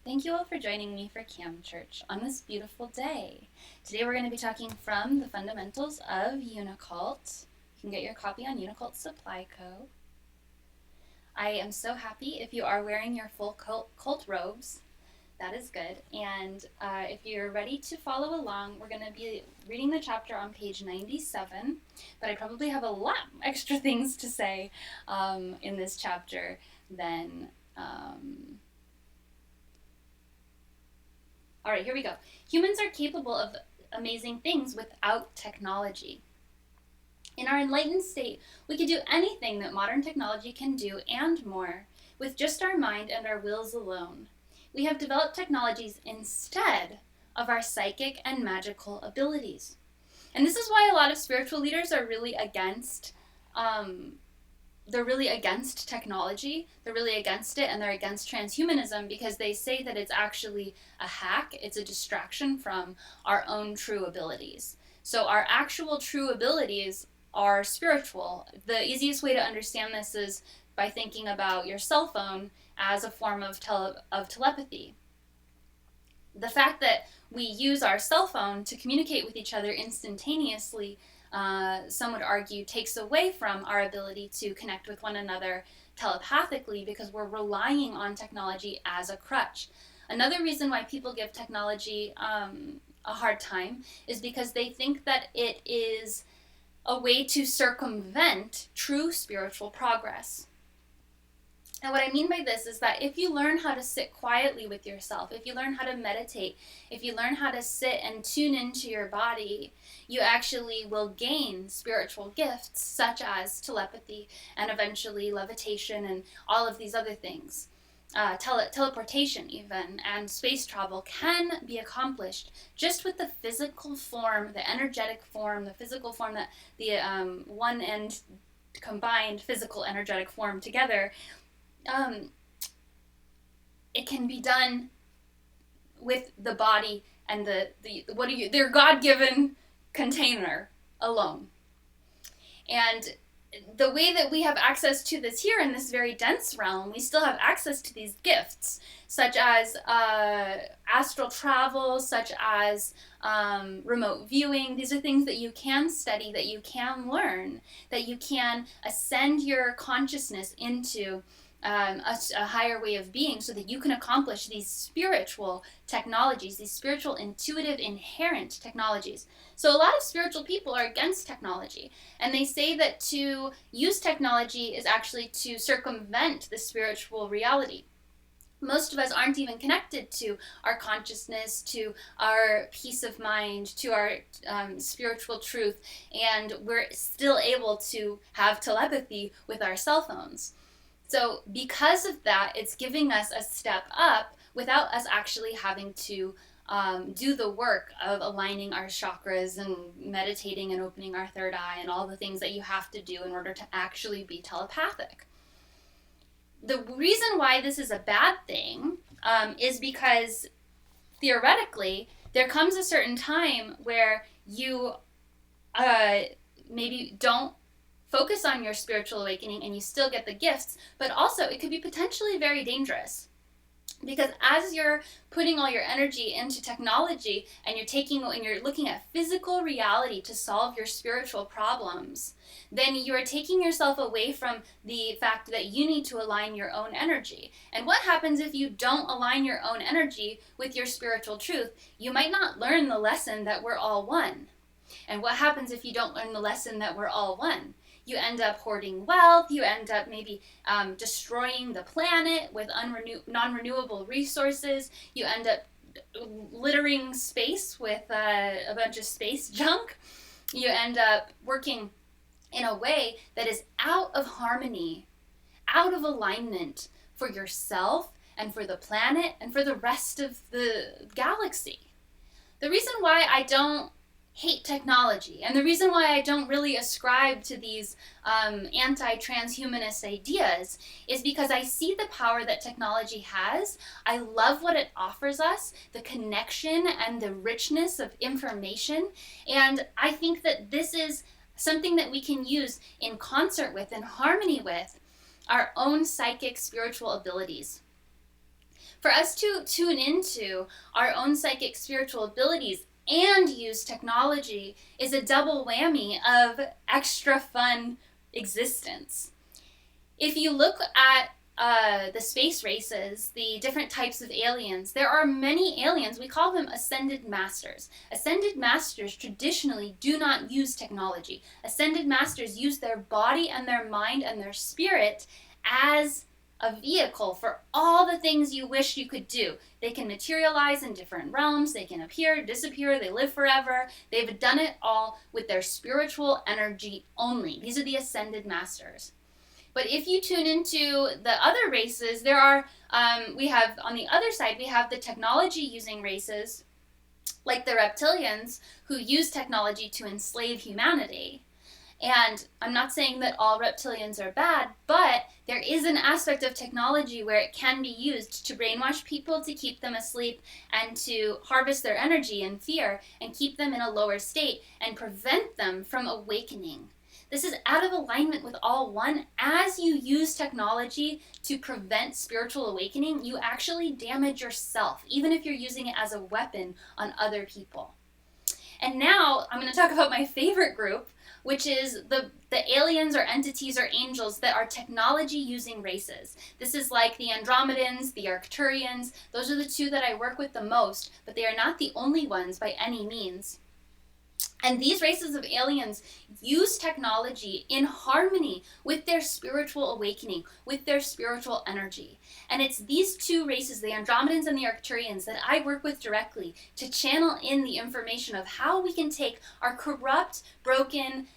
Thank you all for joining me for Cam Church on this beautiful day. Today we're going to be talking from the fundamentals of Unicult. You can get your copy on Unicult Supply Co. I am so happy if you are wearing your full cult robes. That is good. And if you're ready to follow along, we're going to be reading the chapter on page 97. But I probably have a lot extra things to say in this chapter than... All right, here we go. Humans are capable of amazing things without technology. In our enlightened state, we could do anything that modern technology can do and more with just our mind and our wills alone. We have developed technologies instead of our psychic and magical abilities. And this is why a lot of spiritual leaders are really against technology. They're really against it, and they're against transhumanism because they say that it's actually a hack. It's a distraction from our own true abilities. So our actual true abilities are spiritual. The easiest way to understand this is by thinking about your cell phone as a form of telepathy. The fact that we use our cell phone to communicate with each other instantaneously, some would argue, takes away from our ability to connect with one another telepathically because we're relying on technology as a crutch. Another reason why people give technology a hard time is because they think that it is a way to circumvent true spiritual progress. And what I mean by this is that if you learn how to sit quietly with yourself, if you learn how to meditate, if you learn how to sit and tune into your body, you actually will gain spiritual gifts such as telepathy and eventually levitation and all of these other things. Teleportation even, and space travel can be accomplished just with the physical form, the energetic form, the physical form, that the one and combined physical energetic form together. It can be done with the body and their God-given container alone. And the way that we have access to this here in this very dense realm, we still have access to these gifts, such as astral travel, such as remote viewing. These are things that you can study, that you can learn, that you can ascend your consciousness into a higher way of being so that you can accomplish these spiritual technologies, these spiritual, intuitive, inherent technologies. So a lot of spiritual people are against technology, and they say that to use technology is actually to circumvent the spiritual reality. Most of us aren't even connected to our consciousness, to our peace of mind, to our spiritual truth, and we're still able to have telepathy with our cell phones. So because of that, it's giving us a step up without us actually having to do the work of aligning our chakras and meditating and opening our third eye and all the things that you have to do in order to actually be telepathic. The reason why this is a bad thing is because theoretically there comes a certain time where you maybe don't focus on your spiritual awakening and you still get the gifts, but also it could be potentially very dangerous. Because as you're putting all your energy into technology and you're looking at physical reality to solve your spiritual problems, then you are taking yourself away from the fact that you need to align your own energy. And what happens if you don't align your own energy with your spiritual truth? You might not learn the lesson that we're all one. And what happens if you don't learn the lesson that we're all one? You end up hoarding wealth, you end up maybe destroying the planet with non-renewable resources, you end up littering space with a bunch of space junk, you end up working in a way that is out of harmony, out of alignment for yourself and for the planet and for the rest of the galaxy. The reason why I don't hate technology, and the reason why I don't really ascribe to these anti-transhumanist ideas is because I see the power that technology has. I love what it offers us, the connection and the richness of information, and I think that this is something that we can use in concert with, in harmony with, our own psychic spiritual abilities. For us to tune into our own psychic spiritual abilities and use technology is a double whammy of extra fun existence. If you look at the space races, the different types of aliens, there are many aliens. We call them ascended masters. Ascended masters traditionally do not use technology. Ascended masters use their body and their mind and their spirit as a vehicle for all the things you wish you could do. They can materialize in different realms. They can appear, disappear. They live forever. They've done it all with their spiritual energy only. These are the ascended masters. But if you tune into the other races, there are, we have, on the other side, we have the technology using races, like the Reptilians, who use technology to enslave humanity. And I'm not saying that all reptilians are bad, but there is an aspect of technology where it can be used to brainwash people, to keep them asleep, and to harvest their energy and fear, and keep them in a lower state, and prevent them from awakening. This is out of alignment with all one. As you use technology to prevent spiritual awakening, you actually damage yourself, even if you're using it as a weapon on other people. And now I'm going to talk about my favorite group, which is the aliens or entities or angels that are technology-using races. This is like the Andromedans, the Arcturians. Those are the two that I work with the most, but they are not the only ones by any means. And these races of aliens use technology in harmony with their spiritual awakening, with their spiritual energy. And it's these two races, the Andromedans and the Arcturians, that I work with directly to channel in the information of how we can take our corrupt, broken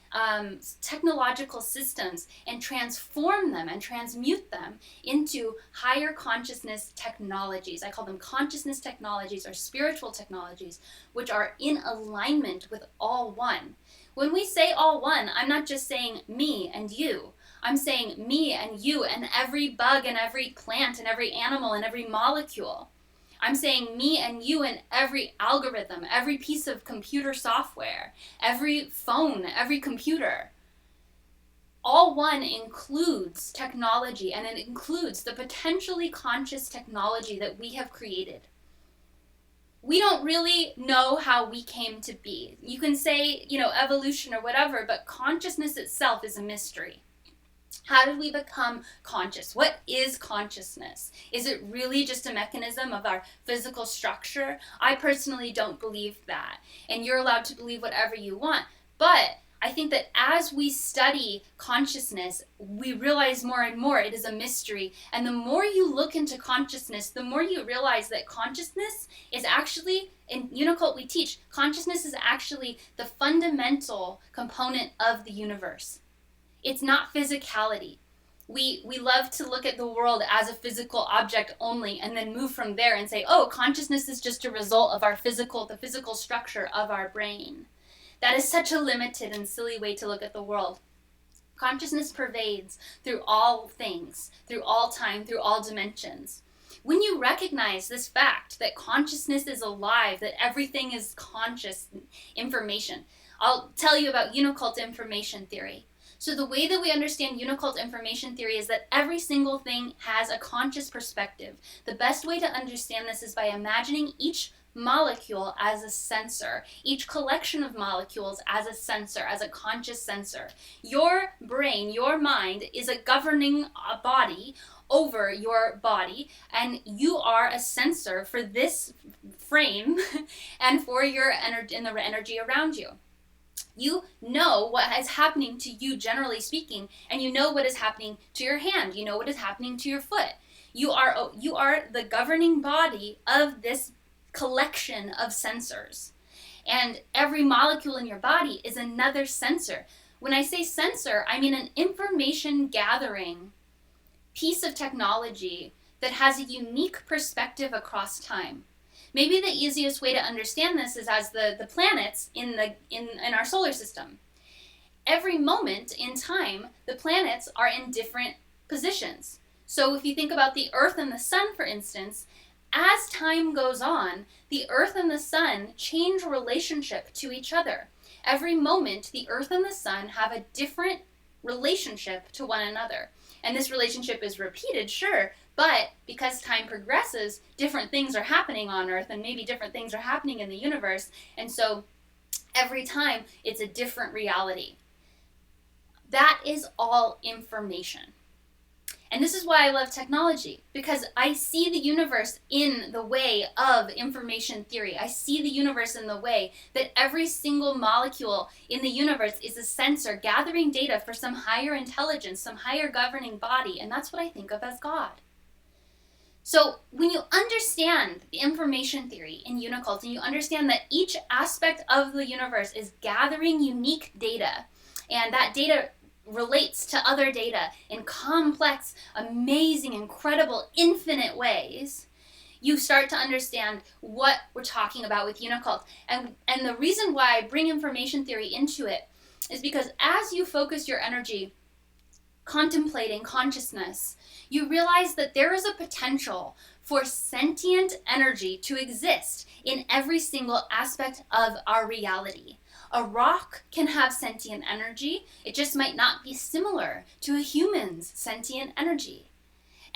technological systems and transform them and transmute them into higher consciousness technologies. I call them consciousness technologies or spiritual technologies, which are in alignment with all one. When we say all one, I'm not just saying me and you. I'm saying me and you and every bug and every plant and every animal and every molecule. I'm saying me and you and every algorithm, every piece of computer software, every phone, every computer. All one includes technology, and it includes the potentially conscious technology that we have created. We don't really know how we came to be. You can say, evolution or whatever, but consciousness itself is a mystery. How did we become conscious? What is consciousness? Is it really just a mechanism of our physical structure? I personally don't believe that. And you're allowed to believe whatever you want. But I think that as we study consciousness, we realize more and more it is a mystery. And the more you look into consciousness, the more you realize that consciousness is actually, in Unicult we teach, consciousness is actually the fundamental component of the universe. It's not physicality. We love to look at the world as a physical object only and then move from there and say, oh, consciousness is just a result of the physical structure of our brain. That is such a limited and silly way to look at the world. Consciousness pervades through all things, through all time, through all dimensions. When you recognize this fact that consciousness is alive, that everything is conscious information, I'll tell you about Unicult information theory. So the way that we understand Unicult information theory is that every single thing has a conscious perspective. The best way to understand this is by imagining each molecule as a sensor, each collection of molecules as a sensor, as a conscious sensor. Your brain, your mind, is a governing body over your body, and you are a sensor for this frame and for your energy around you. You know what is happening to you, generally speaking, and you know what is happening to your hand. You know what is happening to your foot. You are the governing body of this collection of sensors. And every molecule in your body is another sensor. When I say sensor, I mean an information gathering piece of technology that has a unique perspective across time. Maybe the easiest way to understand this is as the planets in our solar system. Every moment in time, the planets are in different positions. So if you think about the Earth and the Sun, for instance, as time goes on, the Earth and the Sun change relationship to each other. Every moment, the Earth and the Sun have a different relationship to one another. And this relationship is repeated, sure, But because time progresses, different things are happening on Earth, and maybe different things are happening in the universe. And so every time it's a different reality. That is all information. And this is why I love technology, because I see the universe in the way of information theory. I see the universe in the way that every single molecule in the universe is a sensor gathering data for some higher intelligence, some higher governing body, and that's what I think of as God. So when you understand the information theory in Unicult, and you understand that each aspect of the universe is gathering unique data, and that data relates to other data in complex, amazing, incredible, infinite ways, you start to understand what we're talking about with Unicult. And the reason why I bring information theory into it is because as you focus your energy contemplating consciousness, you realize that there is a potential for sentient energy to exist in every single aspect of our reality. A rock can have sentient energy. It just might not be similar to a human's sentient energy.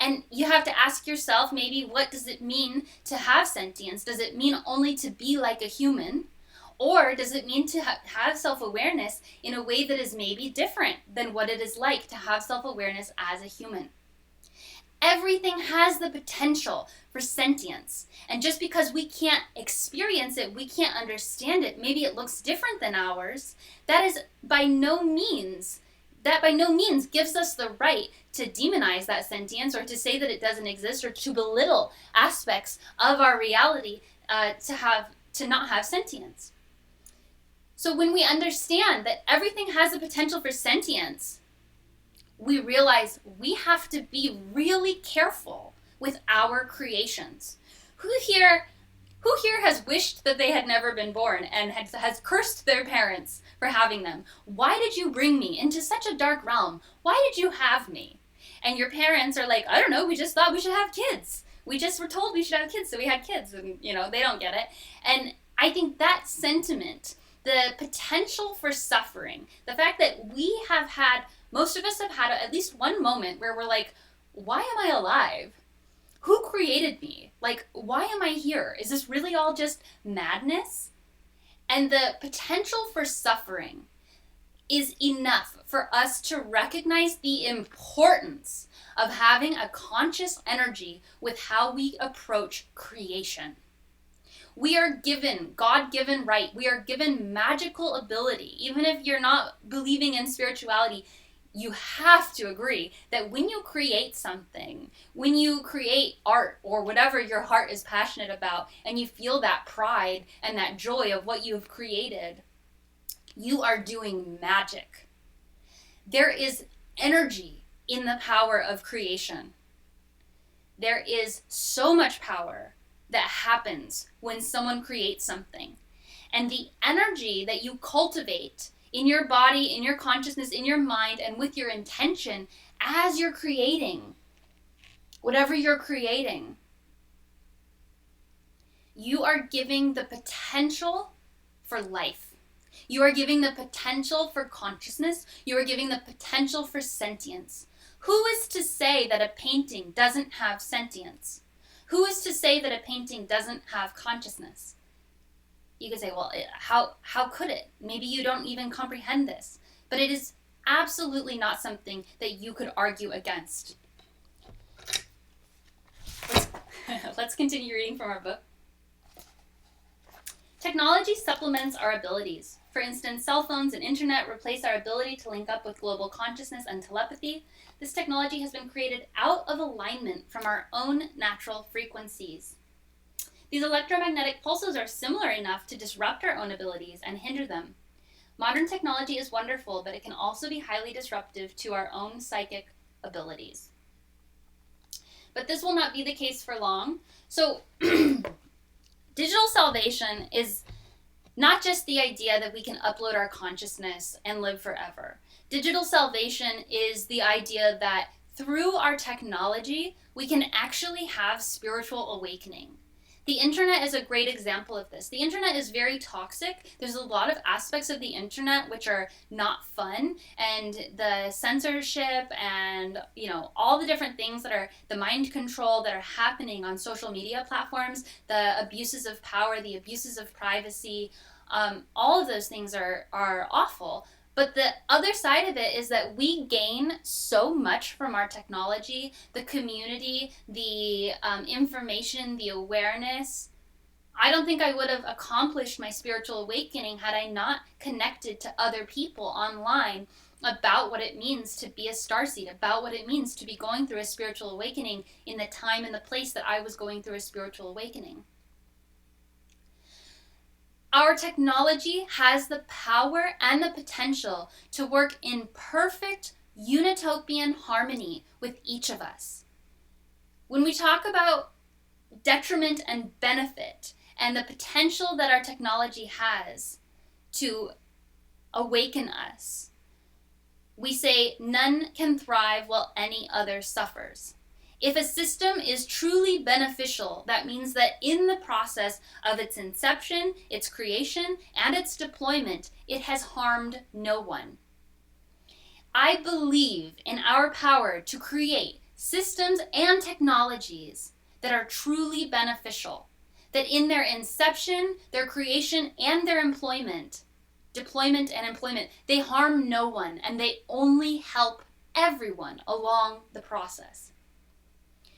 And you have to ask yourself, maybe, what does it mean to have sentience? Does it mean only to be like a human? Or does it mean to have self-awareness in a way that is maybe different than what it is like to have self-awareness as a human? Everything has the potential for sentience. And just because we can't experience it, we can't understand it, maybe it looks different than ours, that by no means gives us the right to demonize that sentience, or to say that it doesn't exist, or to belittle aspects of our reality to not have sentience. So when we understand that everything has the potential for sentience, we realize we have to be really careful with our creations. Who here has wished that they had never been born and has cursed their parents for having them? Why did you bring me into such a dark realm? Why did you have me? And your parents are like, I don't know, we just thought we should have kids. We just were told we should have kids, so we had kids. And, they don't get it. And I think that sentiment, the potential for suffering, the fact that most of us have had at least one moment where we're like, why am I alive? Who created me? Like, why am I here? Is this really all just madness? And the potential for suffering is enough for us to recognize the importance of having a conscious energy with how we approach creation. We are given God-given right. We are given magical ability. Even if you're not believing in spirituality, you have to agree that when you create something, when you create art or whatever your heart is passionate about, and you feel that pride and that joy of what you've created, you are doing magic. There is energy in the power of creation. There is so much power that happens when someone creates something. And the energy that you cultivate in your body, in your consciousness, in your mind, and with your intention as you're creating whatever you're creating, you are giving the potential for life. You are giving the potential for consciousness. You are giving the potential for sentience. Who is to say that a painting doesn't have sentience? Who is to say that a painting doesn't have consciousness? You could say, well, how could it? Maybe you don't even comprehend this. But it is absolutely not something that you could argue against. Let's continue reading from our book. Technology supplements our abilities. For instance, cell phones and internet replace our ability to link up with global consciousness and telepathy. This technology has been created out of alignment from our own natural frequencies. These electromagnetic pulses are similar enough to disrupt our own abilities and hinder them. Modern technology is wonderful, but it can also be highly disruptive to our own psychic abilities. But this will not be the case for long. So, digital salvation is not just the idea that we can upload our consciousness and live forever. Digital salvation is the idea that through our technology, we can actually have spiritual awakening. The internet is a great example of this. The internet is very toxic. There's a lot of aspects of the internet which are not fun, and the censorship and, all the different things that are the mind control that are happening on social media platforms, the abuses of power, the abuses of privacy, all of those things are awful. But the other side of it is that we gain so much from our technology, the community, the information, the awareness. I don't think I would have accomplished my spiritual awakening had I not connected to other people online about what it means to be a starseed, about what it means to be going through a spiritual awakening in the time and the place that I was going through a spiritual awakening. Our technology has the power and the potential to work in perfect unitopian harmony with each of us. When we talk about detriment and benefit and the potential that our technology has to awaken us, we say none can thrive while any other suffers. If a system is truly beneficial, that means that in the process of its inception, its creation, and its deployment, it has harmed no one. I believe in our power to create systems and technologies that are truly beneficial, that in their inception, their creation, and their deployment and employment, they harm no one, and they only help everyone along the process.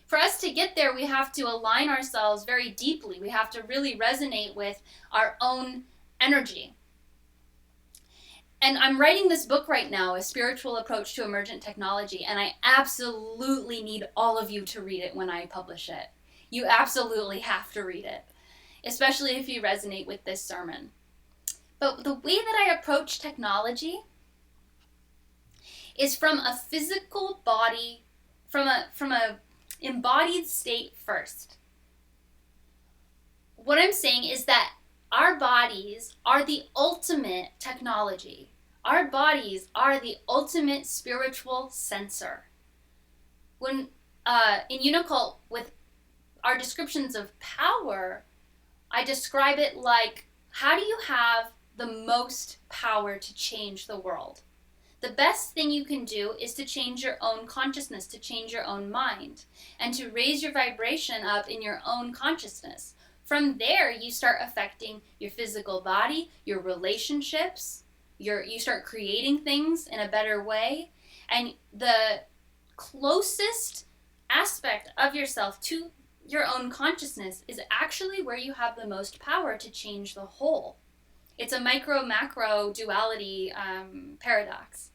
For us to get there, we have to align ourselves very deeply. We have to really resonate with our own energy. And I'm writing this book right now, A Spiritual Approach to Emergent Technology, and I absolutely need all of you to read it when I publish it. You absolutely have to read it, especially if you resonate with this sermon. But the way that I approach technology is from a physical body, from a embodied state first. What I'm saying is that our bodies are the ultimate technology. Our bodies are the ultimate spiritual sensor. When in Unicult, with our descriptions of power, I describe it like, how do you have the most power to change the world? The best thing you can do is to change your own consciousness, to change your own mind, and to raise your vibration up in your own consciousness. From there, you start affecting your physical body, your relationships, you start creating things in a better way, and the closest aspect of yourself to your own consciousness is actually where you have the most power to change the whole. It's a micro-macro duality paradox.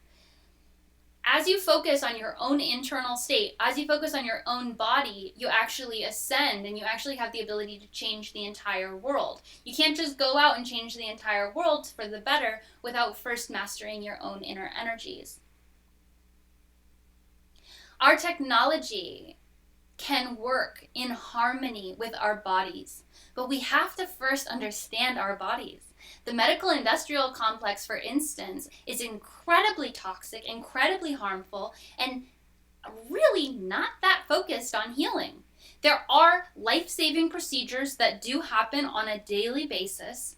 As you focus on your own internal state, as you focus on your own body, you actually ascend and you actually have the ability to change the entire world. You can't just go out and change the entire world for the better without first mastering your own inner energies. Our technology can work in harmony with our bodies, but we have to first understand our bodies. The medical industrial complex, for instance, is incredibly toxic, incredibly harmful, and really not that focused on healing. There are life-saving procedures that do happen on a daily basis,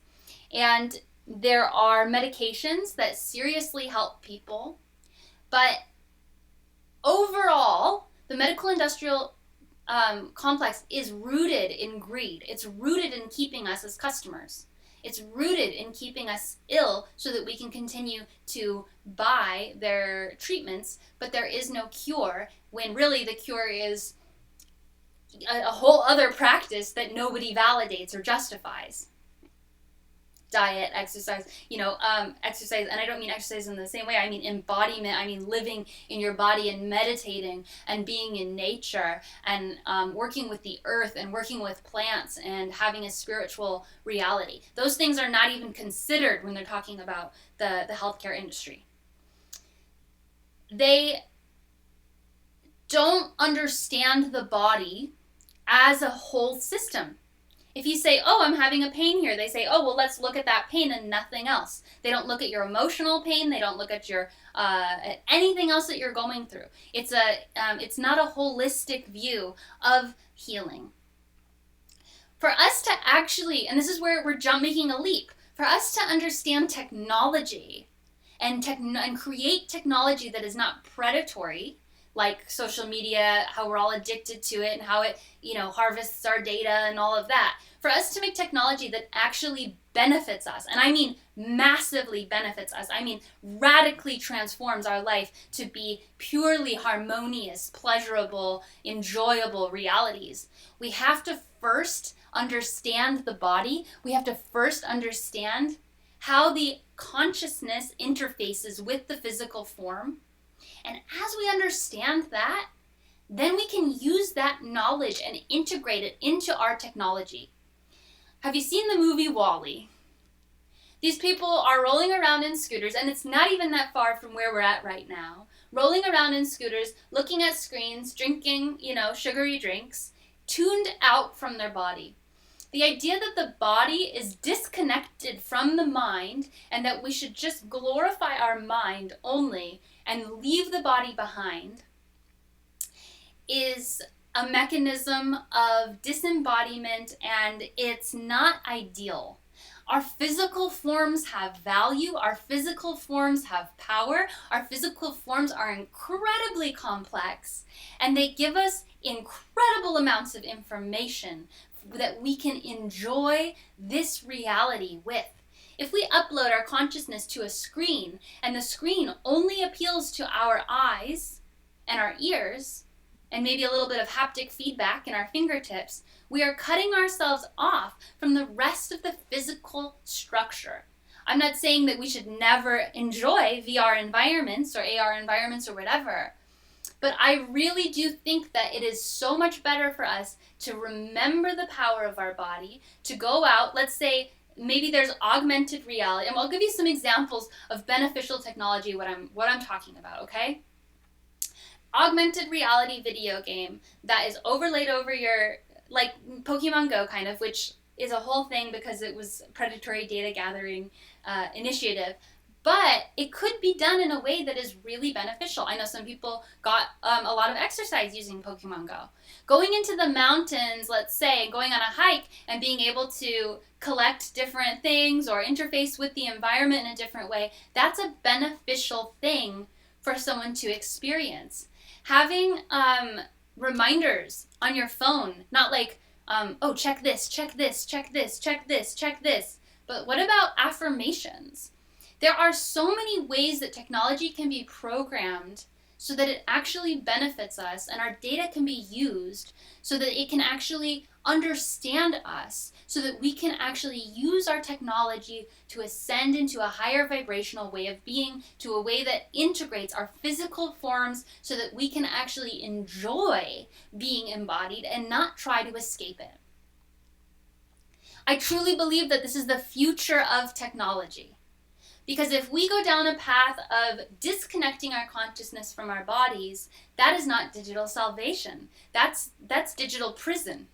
and there are medications that seriously help people, but overall, the medical industrial complex is rooted in greed. It's rooted in keeping us as customers. It's rooted in keeping us ill so that we can continue to buy their treatments, but there is no cure, when really the cure is a whole other practice that nobody validates or justifies. Diet, exercise, exercise, and I don't mean exercise in the same way, I mean embodiment, I mean living in your body and meditating and being in nature and working with the earth and working with plants and having a spiritual reality. Those things are not even considered when they're talking about the healthcare industry. They don't understand the body as a whole system. If you say, oh, I'm having a pain here, they say, oh, well, let's look at that pain and nothing else. They don't look at your emotional pain. They don't look at your at anything else that you're going through. It's not a holistic view of healing. For us to actually, and this is where we're making a leap, for us to understand technology and create technology that is not predatory, like social media, how we're all addicted to it and how it, harvests our data and all of that. For us to make technology that actually benefits us, and I mean massively benefits us, I mean radically transforms our life to be purely harmonious, pleasurable, enjoyable realities, we have to first understand the body. We have to first understand how the consciousness interfaces with the physical form. And as we understand that, then we can use that knowledge and integrate it into our technology. Have you seen the movie WALL-E? These people are rolling around in scooters, and it's not even that far from where we're at right now, rolling around in scooters, looking at screens, drinking, sugary drinks, tuned out from their body. The idea that the body is disconnected from the mind and that we should just glorify our mind only and leave the body behind is a mechanism of disembodiment, and it's not ideal. Our physical forms have value, our physical forms have power, our physical forms are incredibly complex, and they give us incredible amounts of information that we can enjoy this reality with. If we upload our consciousness to a screen, and the screen only appeals to our eyes and our ears, and maybe a little bit of haptic feedback in our fingertips, we are cutting ourselves off from the rest of the physical structure. I'm not saying that we should never enjoy VR environments or AR environments or whatever, but I really do think that it is so much better for us to remember the power of our body, to go out, let's say, maybe there's augmented reality, and I'll give you some examples of beneficial technology, what I'm talking about, okay? Augmented reality video game that is overlaid over your, like Pokemon Go kind of, which is a whole thing because it was predatory data gathering initiative. But it could be done in a way that is really beneficial. I know some people got a lot of exercise using Pokemon Go. Going into the mountains, let's say, going on a hike and being able to collect different things or interface with the environment in a different way, that's a beneficial thing for someone to experience. Having reminders on your phone, not like, oh, check this, check this, check this, check this, check this. But what about affirmations? There are so many ways that technology can be programmed so that it actually benefits us, and our data can be used so that it can actually understand us, so that we can actually use our technology to ascend into a higher vibrational way of being, to a way that integrates our physical forms so that we can actually enjoy being embodied and not try to escape it. I truly believe that this is the future of technology. Because if we go down a path of disconnecting our consciousness from our bodies, that is not digital salvation. That's digital prison.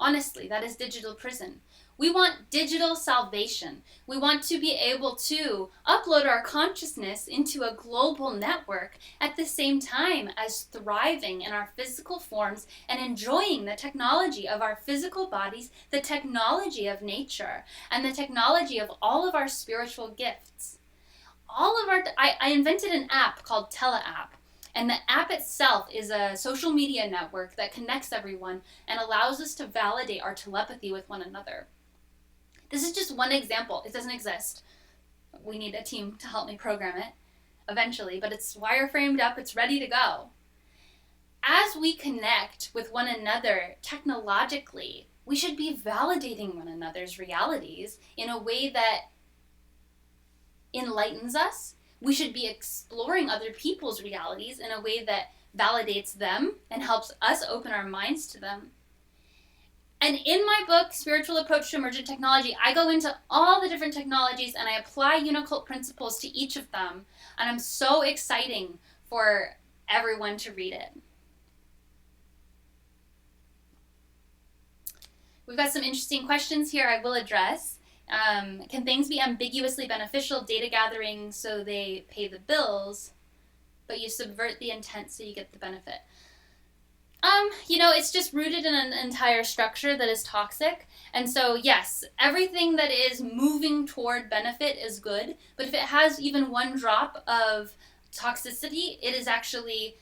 Honestly, that is digital prison. We want digital salvation. We want to be able to upload our consciousness into a global network at the same time as thriving in our physical forms and enjoying the technology of our physical bodies, the technology of nature, and the technology of all of our spiritual gifts. I invented an app called TeleApp. And the app itself is a social media network that connects everyone and allows us to validate our telepathy with one another. This is just one example. It doesn't exist. We need a team to help me program it eventually, but it's wireframed up, it's ready to go. As we connect with one another technologically, we should be validating one another's realities in a way that enlightens us. We should be exploring other people's realities in a way that validates them and helps us open our minds to them. And in my book, Spiritual Approach to Emergent Technology, I go into all the different technologies and I apply Unicult principles to each of them. And I'm so exciting for everyone to read it. We've got some interesting questions here I will address. Can things be ambiguously beneficial, data gathering so they pay the bills, but you subvert the intent so you get the benefit? It's just rooted in an entire structure that is toxic. And so, yes, everything that is moving toward benefit is good. But if it has even one drop of toxicity, it is actually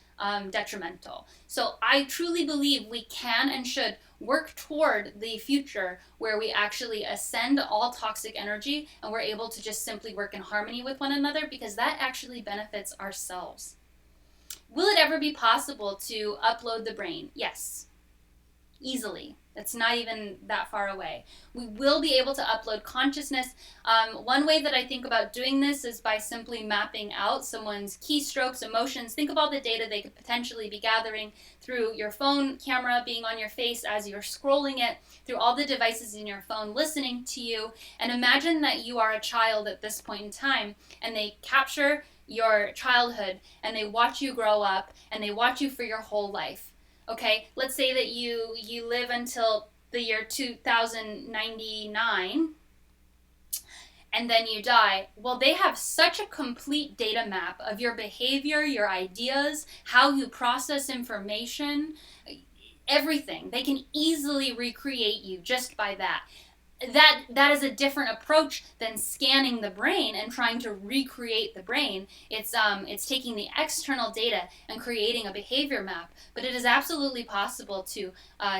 detrimental. So I truly believe we can and should work toward the future where we actually ascend all toxic energy and we're able to just simply work in harmony with one another, because that actually benefits ourselves. Will it ever be possible to upload the brain? Yes. Easily. It's not even that far away. We will be able to upload consciousness. One way that I think about doing this is by simply mapping out someone's keystrokes, emotions. Think of all the data they could potentially be gathering through your phone camera being on your face as you're scrolling it, through all the devices in your phone listening to you, and imagine that you are a child at this point in time, and they capture your childhood, and they watch you grow up, and they watch you for your whole life. Okay, let's say that you live until the year 2099, and then you die. Well, they have such a complete data map of your behavior, your ideas, how you process information, everything. They can easily recreate you just by that. That is a different approach than scanning the brain and trying to recreate the brain. It's taking the external data and creating a behavior map. But it is absolutely possible to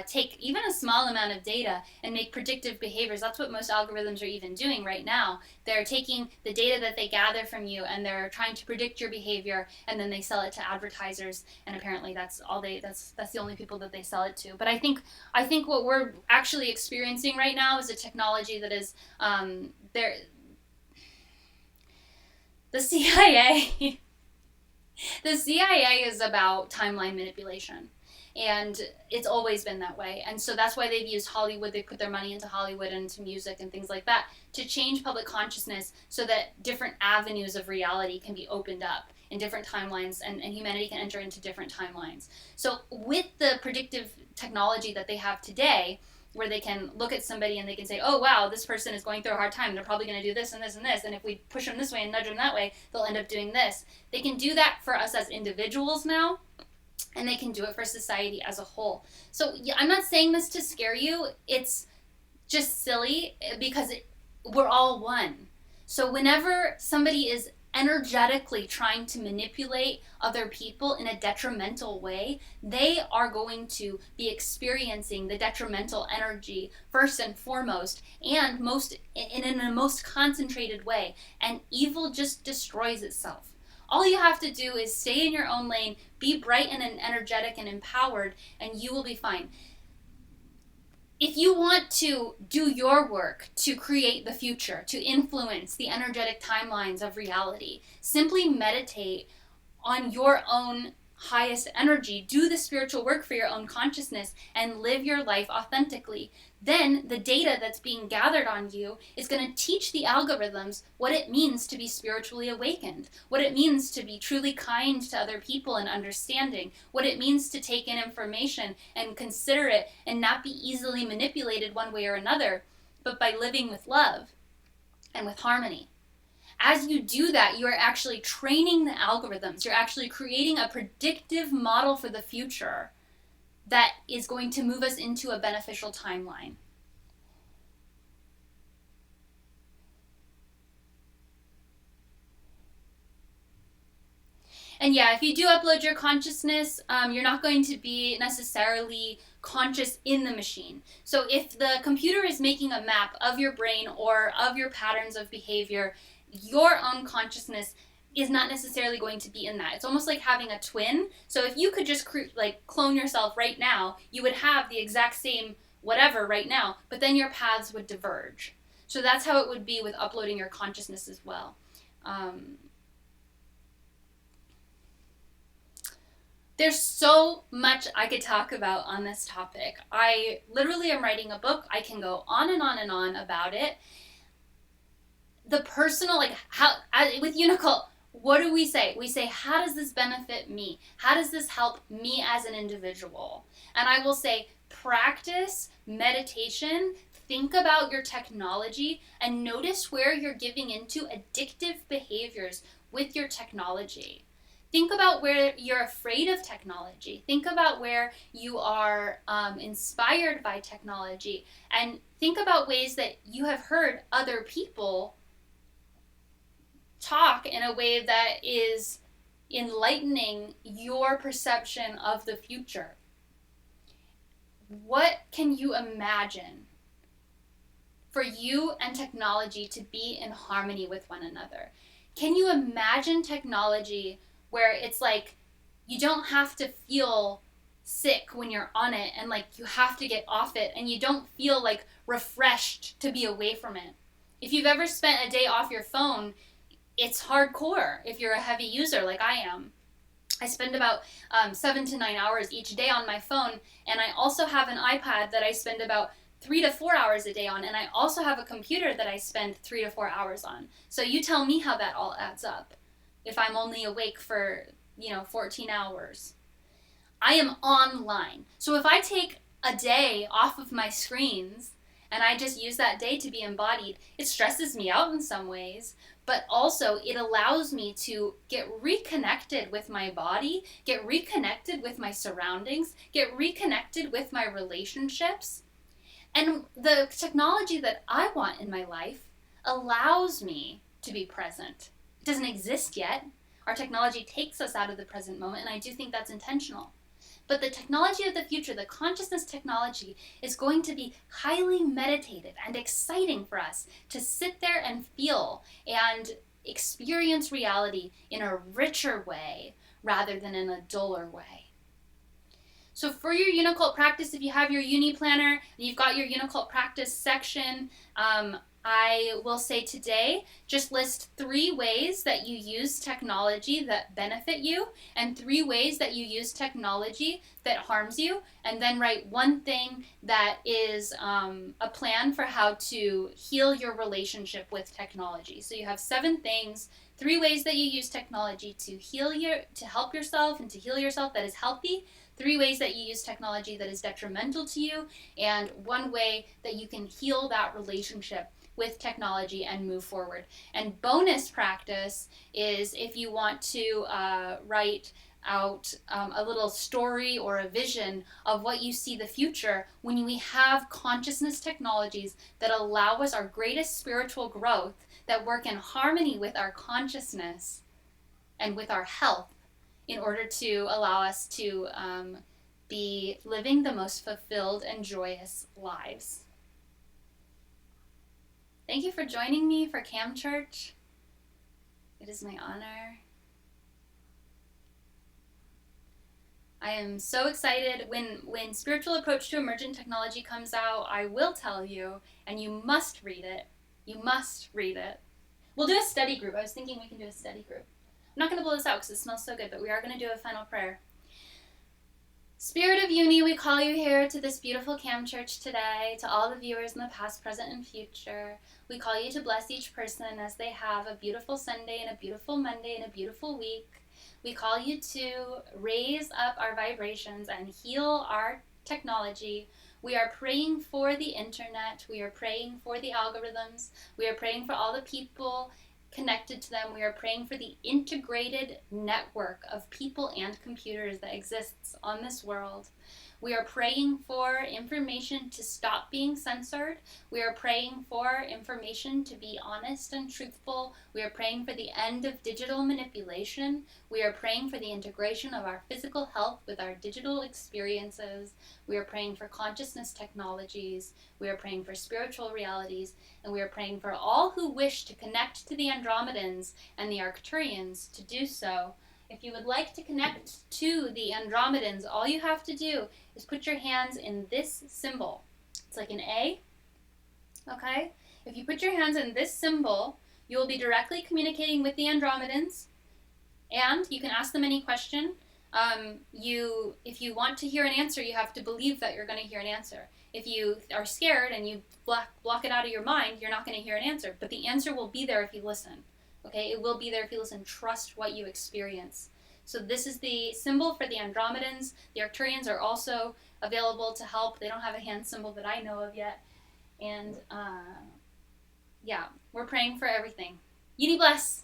take even a small amount of data and make predictive behaviors. That's what most algorithms are even doing right now. They're taking the data that they gather from you and they're trying to predict your behavior, and then they sell it to advertisers. And apparently that's the only people that they sell it to. But I think what we're actually experiencing right now is a technology that is there. The CIA the CIA is about timeline manipulation, and it's always been that way. And so that's why they've used Hollywood. They put their money into Hollywood and into music and things like that to change public consciousness so that different avenues of reality can be opened up in different timelines, and humanity can enter into different timelines. So with the predictive technology that they have today, where they can look at somebody and they can say, oh wow, this person is going through a hard time, they're probably going to do this and this and this, and if we push them this way and nudge them that way, they'll end up doing this. They can do that for us as individuals now, and they can do it for society as a whole. So yeah, I'm not saying this to scare you. It's just silly because we're all one. So whenever somebody is energetically trying to manipulate other people in a detrimental way, they are going to be experiencing the detrimental energy first and foremost, and in a most concentrated way. And evil just destroys itself. All you have to do is stay in your own lane, be bright and energetic and empowered, and you will be fine. If you want to do your work to create the future, to influence the energetic timelines of reality, simply meditate on your own highest energy, do the spiritual work for your own consciousness, and live your life authentically. Then the data that's being gathered on you is going to teach the algorithms what it means to be spiritually awakened, what it means to be truly kind to other people and understanding, what it means to take in information and consider it and not be easily manipulated one way or another, but by living with love and with harmony. As you do that, you are actually training the algorithms. You're actually creating a predictive model for the future that is going to move us into a beneficial timeline. And yeah, if you do upload your consciousness, you're not going to be necessarily conscious in the machine. So if the computer is making a map of your brain or of your patterns of behavior, your own consciousness is not necessarily going to be in that. It's almost like having a twin. So if you could just clone yourself right now, you would have the exact same whatever right now, but then your paths would diverge. So that's how it would be with uploading your consciousness as well. There's so much I could talk about on this topic. I literally am writing a book. I can go on and on and on about it. The personal, with Unicult, what do we say? We say, how does this benefit me? How does this help me as an individual? And I will say, practice meditation, think about your technology, and notice where you're giving into addictive behaviors with your technology. Think about where you're afraid of technology. Think about where you are inspired by technology. And think about ways that you have heard other people talk in a way that is enlightening your perception of the future. What can you imagine for you and technology to be in harmony with one another? Can you imagine technology where it's like you don't have to feel sick when you're on it and like you have to get off it, and you don't feel like refreshed to be away from it? If you've ever spent a day off your phone, it's hardcore if you're a heavy user like I am. I spend about 7 to 9 hours each day on my phone, and I also have an iPad that I spend about 3 to 4 hours a day on, and I also have a computer that I spend 3 to 4 hours on. So you tell me how that all adds up if I'm only awake for 14 hours. I am online. So if I take a day off of my screens and I just use that day to be embodied, it stresses me out in some ways, but also it allows me to get reconnected with my body, get reconnected with my surroundings, get reconnected with my relationships. And the technology that I want in my life allows me to be present. It doesn't exist yet. Our technology takes us out of the present moment, and I do think that's intentional. But the technology of the future, the consciousness technology, is going to be highly meditative and exciting for us to sit there and feel and experience reality in a richer way rather than in a duller way. So for your Unicult practice, if you have your Uni Planner and you've got your Unicult practice section, I will say today, just list 3 ways that you use technology that benefit you and 3 ways that you use technology that harms you, and then write 1 thing that is a plan for how to heal your relationship with technology. So you have 7 things, 3 ways that you use technology to help yourself and to heal yourself that is healthy, 3 ways that you use technology that is detrimental to you, and 1 way that you can heal that relationship with technology and move forward. And bonus practice is if you want to write out a little story or a vision of what you see the future when we have consciousness technologies that allow us our greatest spiritual growth, that work in harmony with our consciousness and with our health, in order to allow us to be living the most fulfilled and joyous lives. Thank you for joining me for Cam Church. It is my honor. I am so excited. When Spiritual Approach to Emergent Technology comes out, I will tell you, and you must read it. You must read it. We'll do a study group. I was thinking we can do a study group. I'm not going to blow this out because it smells so good, but we are going to do a final prayer. Spirit of Uni, we call you here to this beautiful Cam Church today, to all the viewers in the past, present, and future. We call you to bless each person as they have a beautiful Sunday and a beautiful Monday and a beautiful week. We call you to raise up our vibrations and heal our technology. We are praying for the internet. We are praying for the algorithms. We are praying for all the people connected to them. We are praying for the integrated network of people and computers that exists on this world. We are praying for information to stop being censored. We are praying for information to be honest and truthful. We are praying for the end of digital manipulation. We are praying for the integration of our physical health with our digital experiences. We are praying for consciousness technologies. We are praying for spiritual realities. And we are praying for all who wish to connect to the Andromedans and the Arcturians to do so. If you would like to connect to the Andromedans, all you have to do is put your hands in this symbol. It's like an A, okay? If you put your hands in this symbol, you will be directly communicating with the Andromedans, and you can ask them any question. If you want to hear an answer, you have to believe that you're going to hear an answer. If you are scared and you block it out of your mind, you're not going to hear an answer, but the answer will be there if you listen. Okay, it will be there if you listen. Trust what you experience. So this is the symbol for the Andromedans. The Arcturians are also available to help. They don't have a hand symbol that I know of yet. And yeah, we're praying for everything. Uni bless.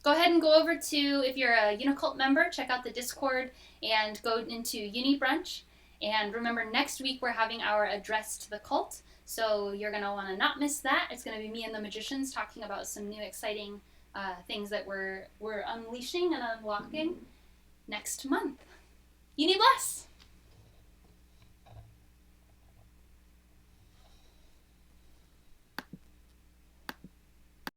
go ahead and go over to, if you're a Unicult member, check out the Discord and go into Uni Brunch. And remember, next week we're having our address to the cult. So you're going to want to not miss that. It's going to be me and the magicians talking about some new exciting things that we're unleashing and unlocking next month. Uni bless!